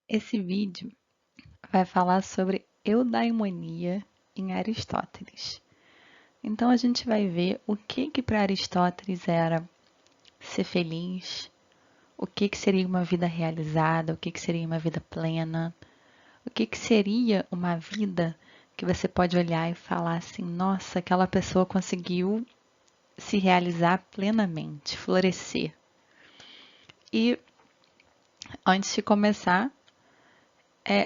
Esse vídeo vai falar sobre eudaimonia em Aristóteles. Então a gente vai ver o que para Aristóteles era ser feliz, o que seria uma vida realizada, o que seria uma vida plena, o que seria uma vida que você pode olhar e falar assim, nossa, aquela pessoa conseguiu se realizar plenamente, florescer. E antes de começar,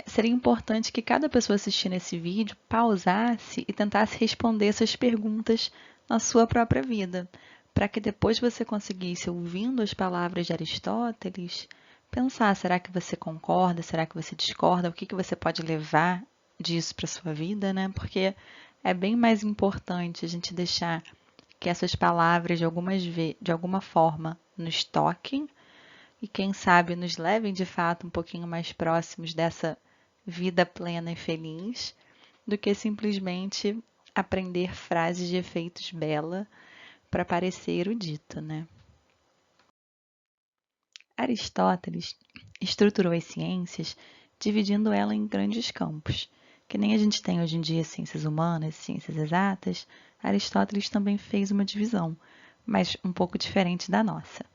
seria importante que cada pessoa assistindo esse vídeo pausasse e tentasse responder essas perguntas na sua própria vida, para que depois você conseguisse, ouvindo as palavras de Aristóteles, pensar: será que você concorda? Será que você discorda? O que você pode levar disso para a sua vida, né? Porque é bem mais importante a gente deixar que essas palavras de alguma forma nos toquem e, quem sabe, nos levem de fato um pouquinho mais próximos dessa vida plena e feliz, do que simplesmente aprender frases de efeitos bela para parecer erudito, né? Aristóteles estruturou as ciências dividindo ela em grandes campos, que nem a gente tem hoje em dia ciências humanas, ciências exatas. Aristóteles também fez uma divisão, mas um pouco diferente da nossa.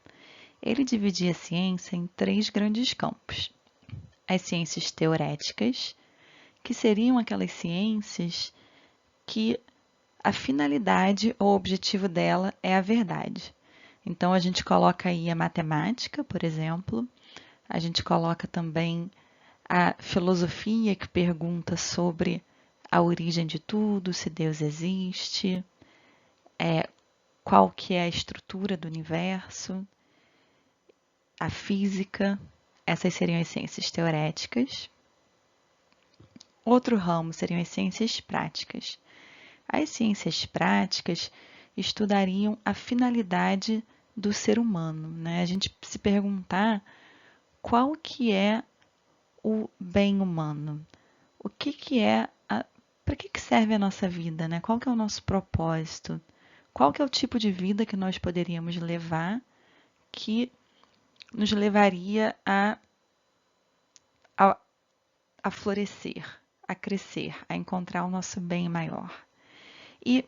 Ele dividia a ciência em três grandes campos: as ciências teoréticas, que seriam aquelas ciências que a finalidade ou objetivo dela é a verdade. Então, a gente coloca aí a matemática, por exemplo, a gente coloca também a filosofia, que pergunta sobre a origem de tudo, se Deus existe, qual que é a estrutura do universo, a física. Essas seriam as ciências teoréticas. Outro ramo seriam as ciências práticas. As ciências práticas estudariam a finalidade do ser humano, né? A gente se perguntar qual que é o bem humano, o que é, para que serve a nossa vida, né? Qual que é o nosso propósito? Qual que é o tipo de vida que nós poderíamos levar que nos levaria a, a florescer, a crescer, a encontrar o nosso bem maior? E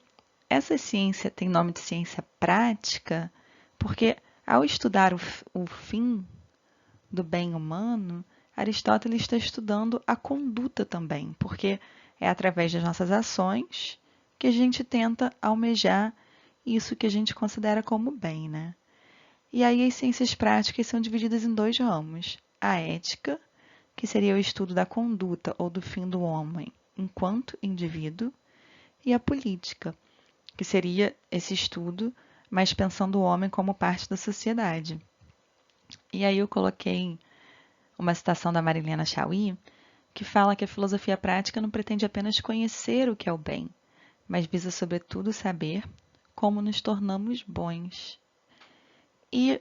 essa ciência tem nome de ciência prática porque, ao estudar o fim do bem humano, Aristóteles está estudando a conduta também, porque é através das nossas ações que a gente tenta almejar isso que a gente considera como bem, né? E aí as ciências práticas são divididas em dois ramos: a ética, que seria o estudo da conduta ou do fim do homem enquanto indivíduo, e a política, que seria esse estudo, mas pensando o homem como parte da sociedade. E aí eu coloquei uma citação da Marilena Chauí, que fala que a filosofia prática não pretende apenas conhecer o que é o bem, mas visa sobretudo saber como nos tornamos bons. E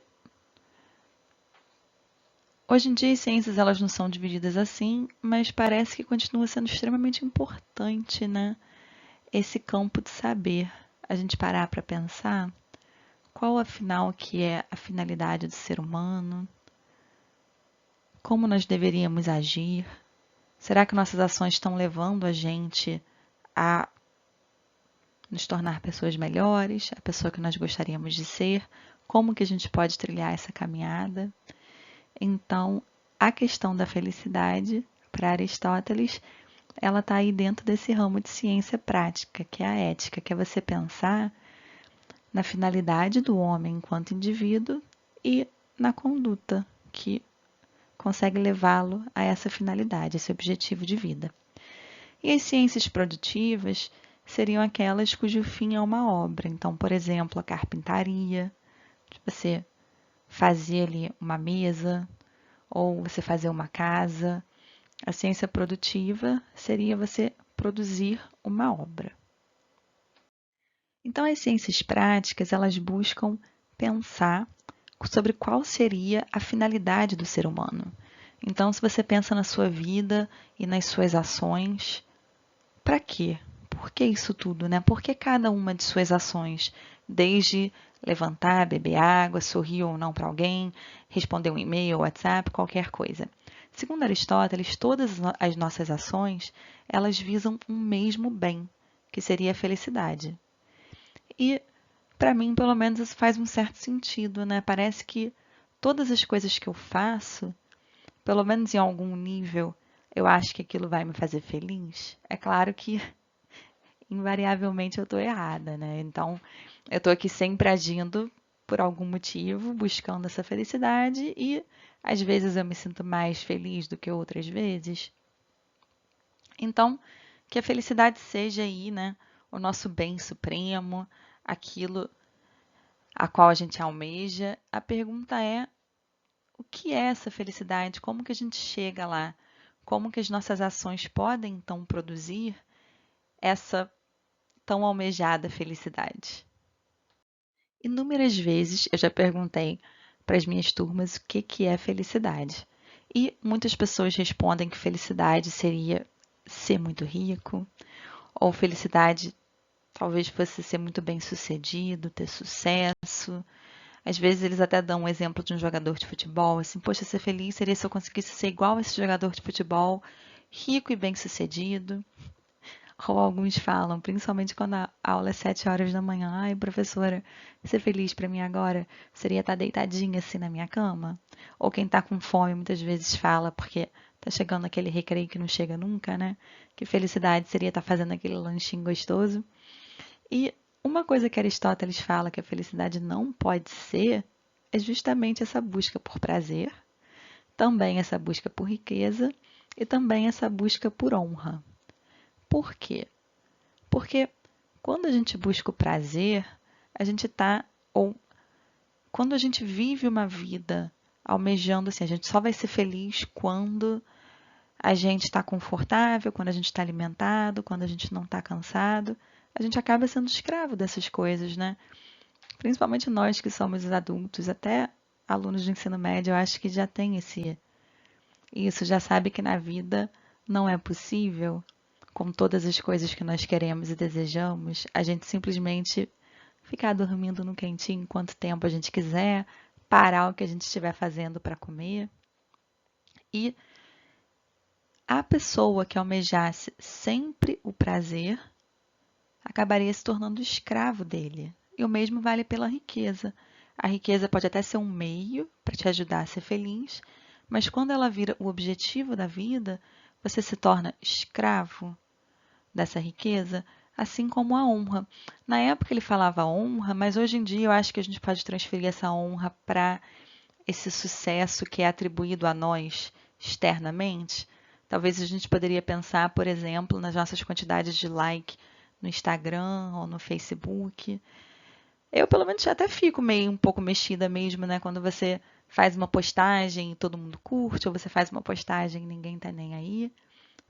hoje em dia as ciências elas não são divididas assim, mas parece que continua sendo extremamente importante, né? Esse campo de saber. A gente parar para pensar qual afinal que é a finalidade do ser humano, como nós deveríamos agir. Será que nossas ações estão levando a gente a nos tornar pessoas melhores, a pessoa que nós gostaríamos de ser? Como que a gente pode trilhar essa caminhada? Então, a questão da felicidade, para Aristóteles, ela está aí dentro desse ramo de ciência prática, que é a ética, que é você pensar na finalidade do homem enquanto indivíduo e na conduta que consegue levá-lo a essa finalidade, esse objetivo de vida. E as ciências produtivas seriam aquelas cujo fim é uma obra. Então, por exemplo, a carpintaria, de você fazer ali uma mesa, ou você fazer uma casa. A ciência produtiva seria você produzir uma obra. Então, as ciências práticas, elas buscam pensar sobre qual seria a finalidade do ser humano. Então, se você pensa na sua vida e nas suas ações, para quê? Por que isso tudo, né? Por que cada uma de suas ações, desde levantar, beber água, sorrir ou não para alguém, responder um e-mail, WhatsApp, qualquer coisa? Segundo Aristóteles, todas as nossas ações, elas visam um mesmo bem, que seria a felicidade. E, para mim, pelo menos, isso faz um certo sentido, né? Parece que todas as coisas que eu faço, pelo menos em algum nível, eu acho que aquilo vai me fazer feliz. É claro que, invariavelmente, eu estou errada, né? Então, eu estou aqui sempre agindo por algum motivo, buscando essa felicidade e às vezes eu me sinto mais feliz do que outras vezes. Então, que a felicidade seja aí, né, o nosso bem supremo, aquilo a qual a gente almeja. A pergunta é: o que é essa felicidade? Como que a gente chega lá? Como que as nossas ações podem então produzir essa tão almejada felicidade? Inúmeras vezes eu já perguntei para as minhas turmas o que é felicidade. E muitas pessoas respondem que felicidade seria ser muito rico, ou felicidade talvez fosse ser muito bem-sucedido, ter sucesso. Às vezes eles até dão um exemplo de um jogador de futebol, assim, poxa, ser feliz seria se eu conseguisse ser igual a esse jogador de futebol, rico e bem-sucedido. Ou alguns falam, principalmente quando a aula é 7 horas da manhã, ai, professora, ser feliz para mim agora seria estar deitadinha assim na minha cama. Ou quem está com fome muitas vezes fala, porque tá chegando aquele recreio que não chega nunca, né? Que felicidade seria estar fazendo aquele lanchinho gostoso. E uma coisa que Aristóteles fala que a felicidade não pode ser é justamente essa busca por prazer, também essa busca por riqueza e também essa busca por honra. Por quê? Porque quando a gente busca o prazer, a gente está, ou quando a gente vive uma vida almejando assim, a gente só vai ser feliz quando a gente está confortável, quando a gente está alimentado, quando a gente não está cansado, a gente acaba sendo escravo dessas coisas, né? Principalmente nós que somos os adultos, até alunos de ensino médio, eu acho que já tem isso, já sabe que na vida não é possível, com todas as coisas que nós queremos e desejamos, a gente simplesmente ficar dormindo no quentinho quanto tempo a gente quiser, parar o que a gente estiver fazendo para comer. E a pessoa que almejasse sempre o prazer acabaria se tornando escravo dele. E o mesmo vale pela riqueza. A riqueza pode até ser um meio para te ajudar a ser feliz, mas quando ela vira o objetivo da vida, você se torna escravo dessa riqueza, assim como a honra. Na época ele falava honra, mas hoje em dia eu acho que a gente pode transferir essa honra para esse sucesso que é atribuído a nós externamente. Talvez a gente poderia pensar, por exemplo, nas nossas quantidades de like no Instagram ou no Facebook. Eu, pelo menos, até fico meio um pouco mexida mesmo, né? Quando você faz uma postagem e todo mundo curte, ou você faz uma postagem e ninguém tá nem aí.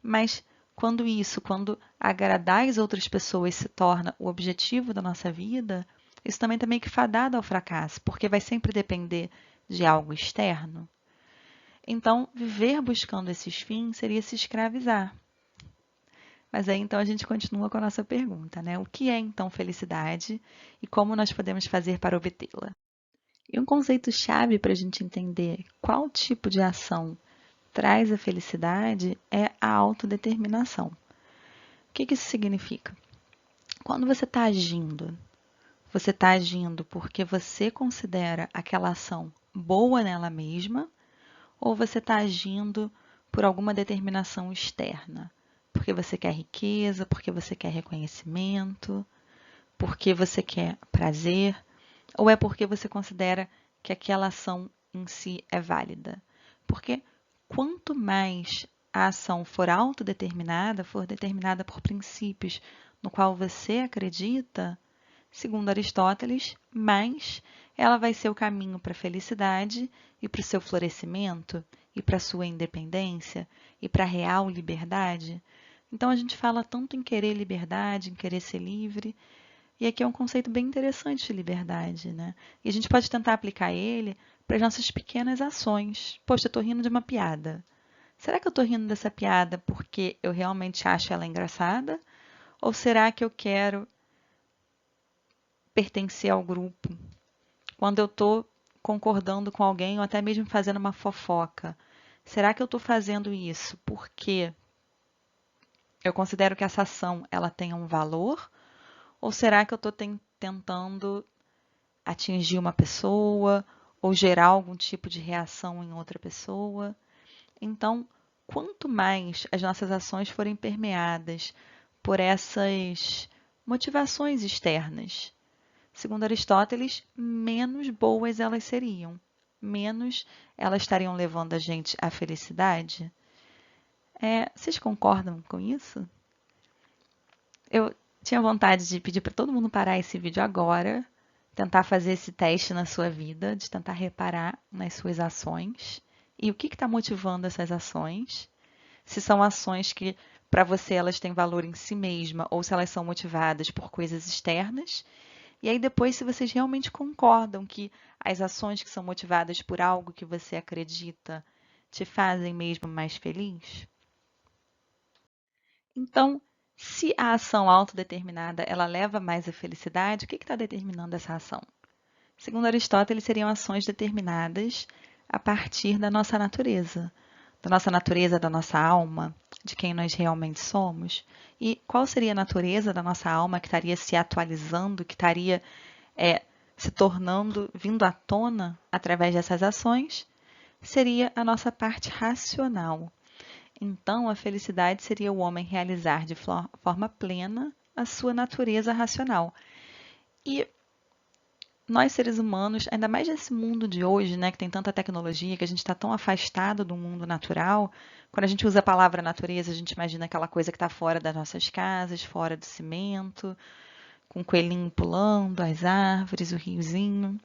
Mas quando agradar as outras pessoas se torna o objetivo da nossa vida, isso também está meio que fadado ao fracasso, porque vai sempre depender de algo externo. Então, viver buscando esses fins seria se escravizar. Mas aí então a gente continua com a nossa pergunta, né? O que é então felicidade e como nós podemos fazer para obtê-la? E um conceito-chave para a gente entender qual tipo de ação traz a felicidade é a autodeterminação. O que isso significa? Quando você está agindo porque você considera aquela ação boa nela mesma, ou você está agindo por alguma determinação externa? Porque você quer riqueza, porque você quer reconhecimento, porque você quer prazer, ou é porque você considera que aquela ação em si é válida? Porque quanto mais a ação for autodeterminada, for determinada por princípios no qual você acredita, segundo Aristóteles, mais ela vai ser o caminho para a felicidade e para o seu florescimento e para a sua independência e para a real liberdade. Então a gente fala tanto em querer liberdade, em querer ser livre, e aqui é um conceito bem interessante de liberdade, né? E a gente pode tentar aplicar ele para as nossas pequenas ações. Poxa, eu estou rindo de uma piada. Será que eu estou rindo dessa piada porque eu realmente acho ela engraçada? Ou será que eu quero pertencer ao grupo? Quando eu estou concordando com alguém ou até mesmo fazendo uma fofoca, Será que eu estou fazendo isso porque eu considero que essa ação ela tenha um valor? Ou será que eu estou tentando atingir uma pessoa ou gerar algum tipo de reação em outra pessoa? Então, quanto mais as nossas ações forem permeadas por essas motivações externas, segundo Aristóteles, menos boas elas seriam, menos elas estariam levando a gente à felicidade. Vocês concordam com isso? Eu tinha vontade de pedir para todo mundo parar esse vídeo agora, tentar fazer esse teste na sua vida, de tentar reparar nas suas ações e o que está motivando essas ações. Se são ações que para você elas têm valor em si mesma ou se elas são motivadas por coisas externas. E aí depois se vocês realmente concordam que as ações que são motivadas por algo que você acredita te fazem mesmo mais feliz. Então, se a ação autodeterminada ela leva mais à felicidade, o que está determinando essa ação? Segundo Aristóteles, seriam ações determinadas a partir da nossa natureza, da nossa alma, de quem nós realmente somos. E qual seria a natureza da nossa alma que estaria se atualizando, que estaria se tornando, vindo à tona através dessas ações? Seria a nossa parte racional. Então, a felicidade seria o homem realizar de forma plena a sua natureza racional. E nós, seres humanos, ainda mais nesse mundo de hoje, né, que tem tanta tecnologia, que a gente está tão afastado do mundo natural, quando a gente usa a palavra natureza, a gente imagina aquela coisa que está fora das nossas casas, fora do cimento, com o coelhinho pulando, as árvores, o riozinho.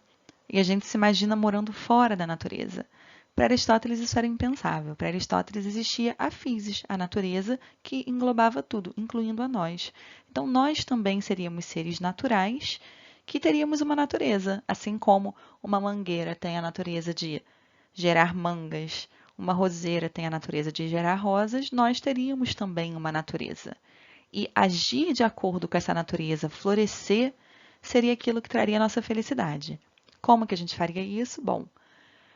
E a gente se imagina morando fora da natureza. Para Aristóteles isso era impensável. Para Aristóteles existia a physis, a natureza, que englobava tudo, incluindo a nós. Então nós também seríamos seres naturais que teríamos uma natureza, assim como uma mangueira tem a natureza de gerar mangas, uma roseira tem a natureza de gerar rosas, nós teríamos também uma natureza. E agir de acordo com essa natureza, florescer, seria aquilo que traria a nossa felicidade. Como que a gente faria isso? Bom,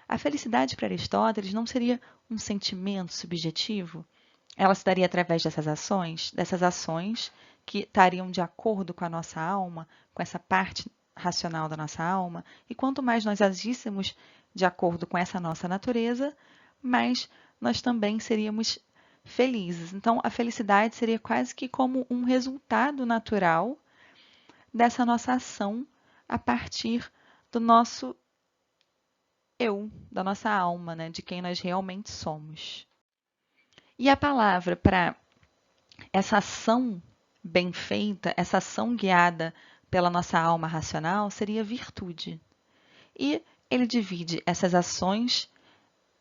a felicidade para Aristóteles não seria um sentimento subjetivo, ela se daria através dessas ações que estariam de acordo com a nossa alma, com essa parte racional da nossa alma, e quanto mais nós agíssemos de acordo com essa nossa natureza, mais nós também seríamos felizes. Então, a felicidade seria quase que como um resultado natural dessa nossa ação a partir do nosso eu, da nossa alma, né, de quem nós realmente somos. E a palavra para essa ação bem feita, essa ação guiada pela nossa alma racional, seria virtude. E ele divide essas ações,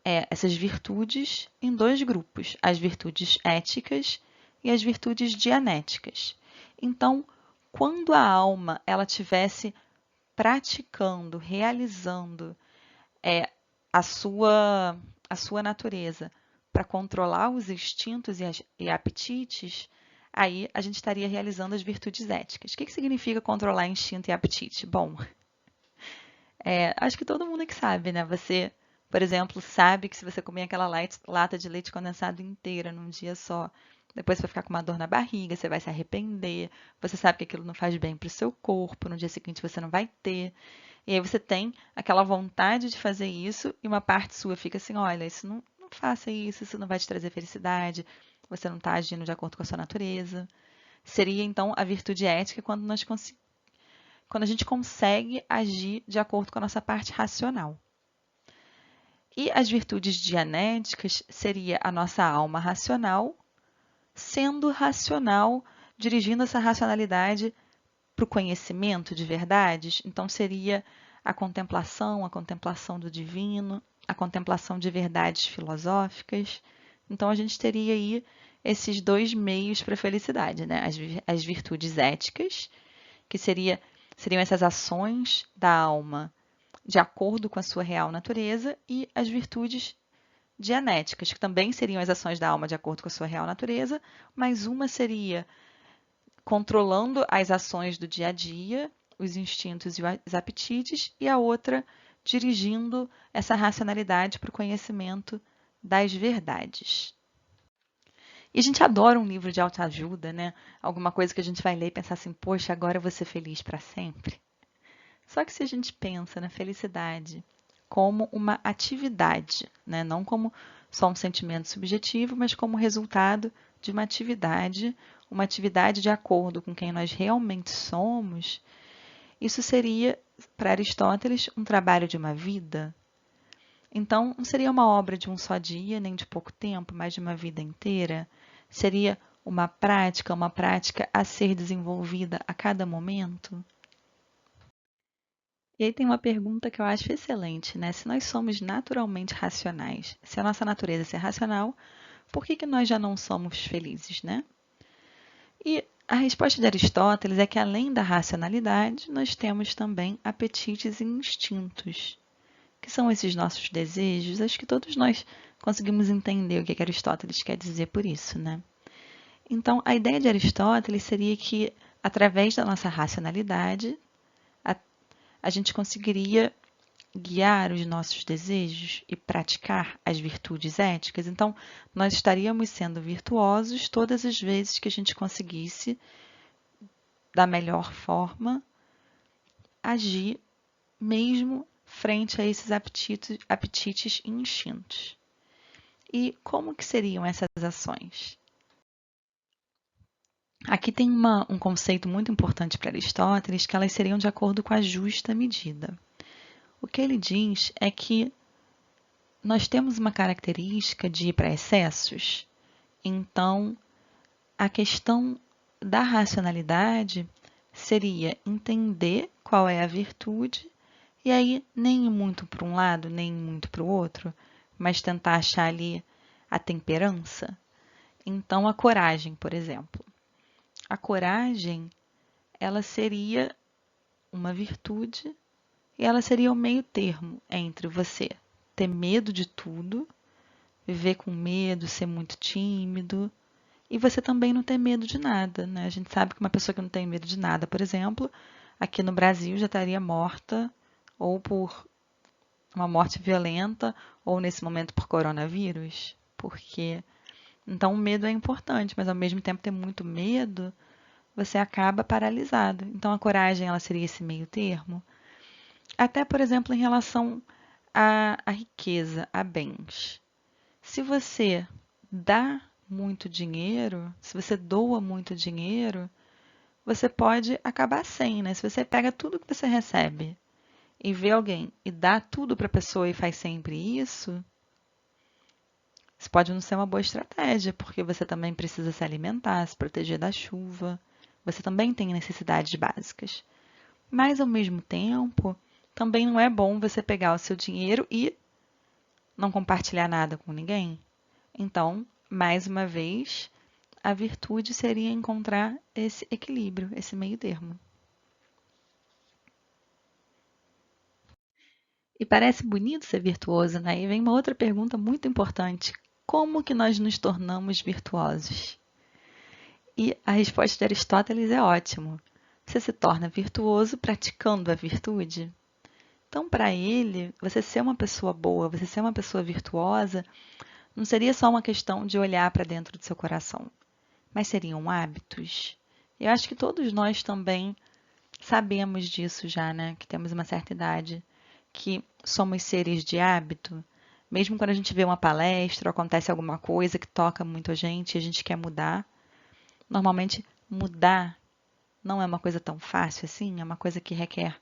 essas virtudes, em dois grupos: as virtudes éticas e as virtudes dianéticas. Então, quando a alma ela tivesse praticando, realizando a sua, a sua natureza para controlar os instintos e apetites, aí a gente estaria realizando as virtudes éticas. O que significa controlar instinto e apetite? Bom, acho que todo mundo que sabe, né? Você, por exemplo, sabe que se você comer aquela lata de leite condensado inteira num dia só, depois você vai ficar com uma dor na barriga, você vai se arrepender, você sabe que aquilo não faz bem para o seu corpo, no dia seguinte você não vai ter. E aí você tem aquela vontade de fazer isso e uma parte sua fica assim, olha, isso não faça isso não vai te trazer felicidade, você não está agindo de acordo com a sua natureza. Seria então a virtude ética quando a gente consegue agir de acordo com a nossa parte racional. E as virtudes dianéticas seria a nossa alma racional, sendo racional, dirigindo essa racionalidade para o conhecimento de verdades. Então seria a contemplação do divino, a contemplação de verdades filosóficas. Então a gente teria aí esses dois meios para a felicidade, né? As virtudes éticas, que seriam essas ações da alma de acordo com a sua real natureza, e as virtudes dianéticas, que também seriam as ações da alma de acordo com a sua real natureza, mas uma seria controlando as ações do dia a dia, os instintos e os apetites, e a outra dirigindo essa racionalidade para o conhecimento das verdades. E a gente adora um livro de autoajuda, né? Alguma coisa que a gente vai ler e pensar assim, poxa, agora eu vou ser feliz para sempre. Só que se a gente pensa na felicidade como uma atividade, né? Não como só um sentimento subjetivo, mas como resultado de uma atividade de acordo com quem nós realmente somos, isso seria, para Aristóteles, um trabalho de uma vida. Então, não seria uma obra de um só dia, nem de pouco tempo, mas de uma vida inteira. Seria uma prática a ser desenvolvida a cada momento. E aí tem uma pergunta que eu acho excelente, né? Se nós somos naturalmente racionais, se a nossa natureza é ser racional, por que nós já não somos felizes, né? E a resposta de Aristóteles é que além da racionalidade, nós temos também apetites e instintos, que são esses nossos desejos. Acho que todos nós conseguimos entender o que Aristóteles quer dizer por isso, né? Então, a ideia de Aristóteles seria que, através da nossa racionalidade, a, a gente conseguiria guiar os nossos desejos e praticar as virtudes éticas. Então, nós estaríamos sendo virtuosos todas as vezes que a gente conseguisse, da melhor forma, agir mesmo frente a esses apetites e instintos. E como que seriam essas ações? Aqui tem um conceito muito importante para Aristóteles, que elas seriam de acordo com a justa medida. O que ele diz é que nós temos uma característica de ir para excessos, então a questão da racionalidade seria entender qual é a virtude e aí nem ir muito para um lado, nem muito para o outro, mas tentar achar ali a temperança. Então, a coragem, por exemplo. A coragem, ela seria uma virtude e ela seria o meio termo entre você ter medo de tudo, viver com medo, ser muito tímido, e você também não ter medo de nada, né? A gente sabe que uma pessoa que não tem medo de nada, por exemplo, aqui no Brasil já estaria morta ou por uma morte violenta ou nesse momento por coronavírus, porque então o medo é importante, mas ao mesmo tempo ter muito medo, você acaba paralisado. Então a coragem ela seria esse meio termo. Até, por exemplo, em relação à riqueza, a bens. Se você dá muito dinheiro, se você doa muito dinheiro, você pode acabar sem, né? Se você pega tudo que você recebe e vê alguém e dá tudo para a pessoa e faz sempre isso, isso pode não ser uma boa estratégia, porque você também precisa se alimentar, se proteger da chuva, você também tem necessidades básicas. Mas, ao mesmo tempo, também não é bom você pegar o seu dinheiro e não compartilhar nada com ninguém. Então, mais uma vez, a virtude seria encontrar esse equilíbrio, esse meio termo. E parece bonito ser virtuoso, né? E vem uma outra pergunta muito importante. Como que nós nos tornamos virtuosos? E a resposta de Aristóteles é ótimo. Você se torna virtuoso praticando a virtude. Então, para ele, você ser uma pessoa boa, você ser uma pessoa virtuosa, não seria só uma questão de olhar para dentro do seu coração, mas seriam hábitos. Eu acho que todos nós também sabemos disso já, né? Que temos uma certa idade, que somos seres de hábito. Mesmo quando a gente vê uma palestra, ou acontece alguma coisa que toca muito a gente e a gente quer mudar, normalmente mudar não é uma coisa tão fácil assim, é uma coisa que requer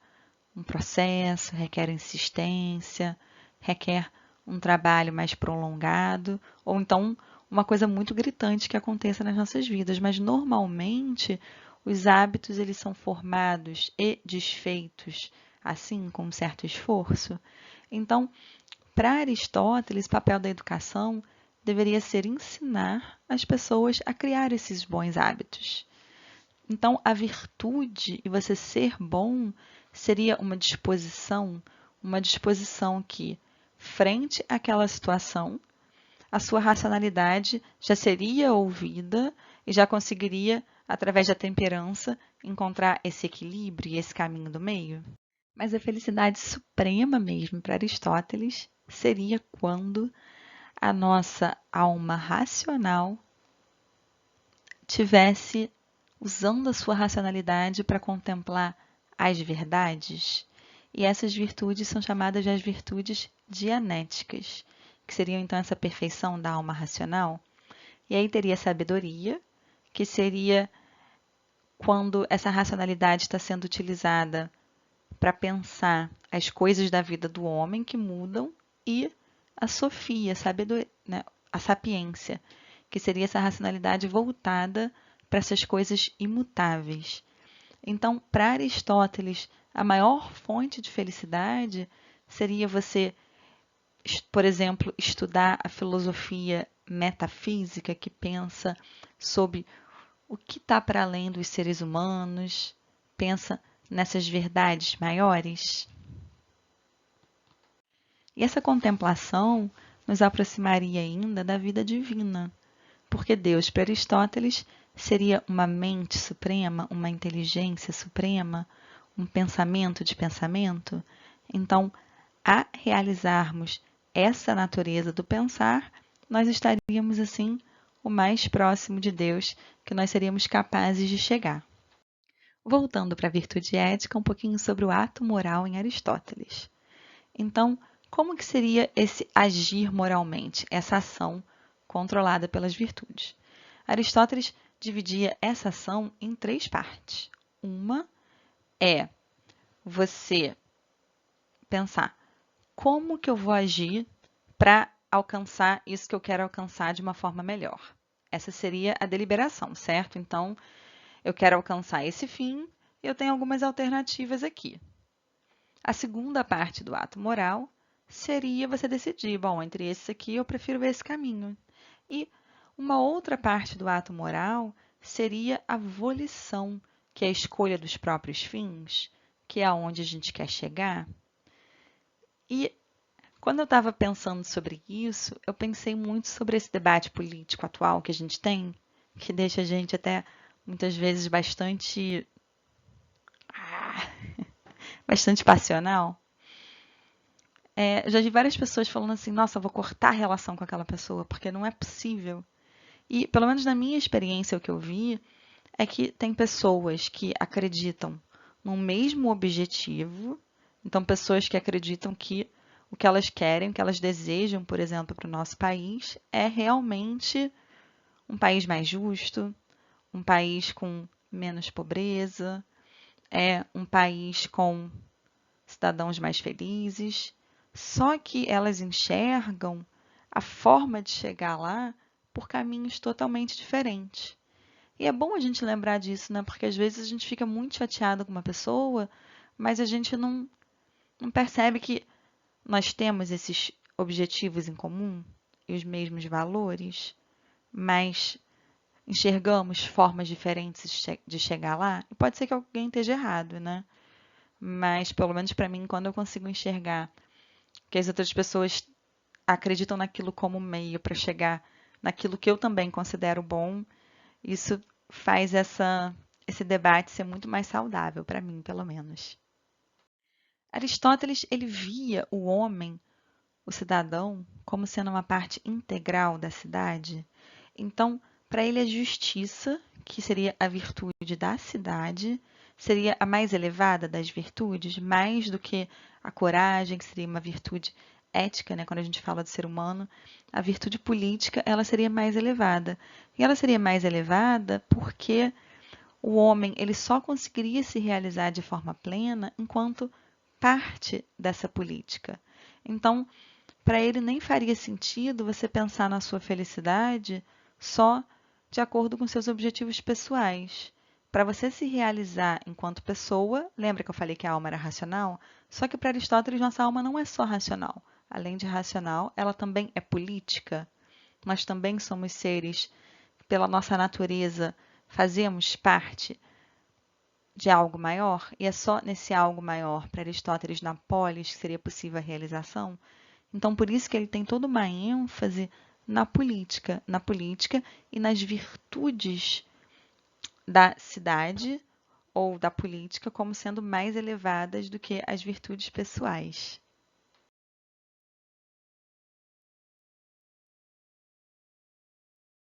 um processo, requer insistência, requer um trabalho mais prolongado, ou então uma coisa muito gritante que aconteça nas nossas vidas, mas normalmente os hábitos eles são formados e desfeitos assim com um certo esforço. Então, para Aristóteles, o papel da educação deveria ser ensinar as pessoas a criar esses bons hábitos. Então, a virtude e você ser bom seria uma disposição que, frente àquela situação, a sua racionalidade já seria ouvida e já conseguiria, através da temperança, encontrar esse equilíbrio e esse caminho do meio. Mas a felicidade suprema mesmo para Aristóteles seria quando a nossa alma racional tivesse usando a sua racionalidade para contemplar as verdades. E essas virtudes são chamadas de as virtudes dianéticas, que seriam então essa perfeição da alma racional. E aí teria a sabedoria, que seria quando essa racionalidade está sendo utilizada para pensar as coisas da vida do homem que mudam, e a sofia, né, a sapiência, que seria essa racionalidade voltada para essas coisas imutáveis. Então, para Aristóteles, a maior fonte de felicidade seria você, por exemplo, estudar a filosofia metafísica, que pensa sobre o que está para além dos seres humanos, pensa nessas verdades maiores. E essa contemplação nos aproximaria ainda da vida divina, porque Deus, para Aristóteles, seria uma mente suprema, uma inteligência suprema, um pensamento de pensamento. Então, a realizarmos essa natureza do pensar, nós estaríamos, assim, o mais próximo de Deus que nós seríamos capazes de chegar. Voltando para a virtude ética, um pouquinho sobre o ato moral em Aristóteles. Então, como que seria esse agir moralmente, essa ação controlada pelas virtudes? Aristóteles dividia essa ação em 3 partes. Uma é você pensar como que eu vou agir para alcançar isso que eu quero alcançar de uma forma melhor. Essa seria a deliberação, certo? Então, eu quero alcançar esse fim e eu tenho algumas alternativas aqui. A segunda parte do ato moral seria você decidir, bom, entre esses aqui eu prefiro esse caminho. E uma outra parte do ato moral seria a volição, que é a escolha dos próprios fins, que é aonde a gente quer chegar. E quando eu estava pensando sobre isso, eu pensei muito sobre esse debate político atual que a gente tem, que deixa a gente até muitas vezes bastante passional. Já vi várias pessoas falando assim, nossa, eu vou cortar a relação com aquela pessoa, porque não é possível. E, pelo menos na minha experiência, o que eu vi é que tem pessoas que acreditam no mesmo objetivo, então pessoas que acreditam que o que elas querem, o que elas desejam, por exemplo, para o nosso país, é realmente um país mais justo, um país com menos pobreza, é um país com cidadãos mais felizes. Só que elas enxergam a forma de chegar lá por caminhos totalmente diferentes. E é bom a gente lembrar disso, né? Porque às vezes a gente fica muito chateado com uma pessoa, mas a gente não percebe que nós temos esses objetivos em comum e os mesmos valores, mas enxergamos formas diferentes de chegar lá. E pode ser que alguém esteja errado, né? Mas, pelo menos para mim, quando eu consigo enxergar que as outras pessoas acreditam naquilo como meio para chegar naquilo que eu também considero bom, isso faz esse debate ser muito mais saudável, para mim, pelo menos. Aristóteles, ele via o homem, o cidadão, como sendo uma parte integral da cidade. Então, para ele, a justiça, que seria a virtude da cidade, seria a mais elevada das virtudes, mais do que a coragem, que seria uma virtude ética, né? Quando a gente fala do ser humano, a virtude política, ela seria mais elevada. E ela seria mais elevada porque o homem ele só conseguiria se realizar de forma plena enquanto parte dessa política. Então, para ele nem faria sentido você pensar na sua felicidade só de acordo com seus objetivos pessoais. Para você se realizar enquanto pessoa, lembra que eu falei que a alma era racional? Só que para Aristóteles, nossa alma não é só racional. Além de racional, ela também é política. Nós também somos seres, pela nossa natureza, fazemos parte de algo maior, e é só nesse algo maior, para Aristóteles, na polis, que seria possível a realização. Então, por isso que ele tem toda uma ênfase na política e nas virtudes da cidade ou da política como sendo mais elevadas do que as virtudes pessoais.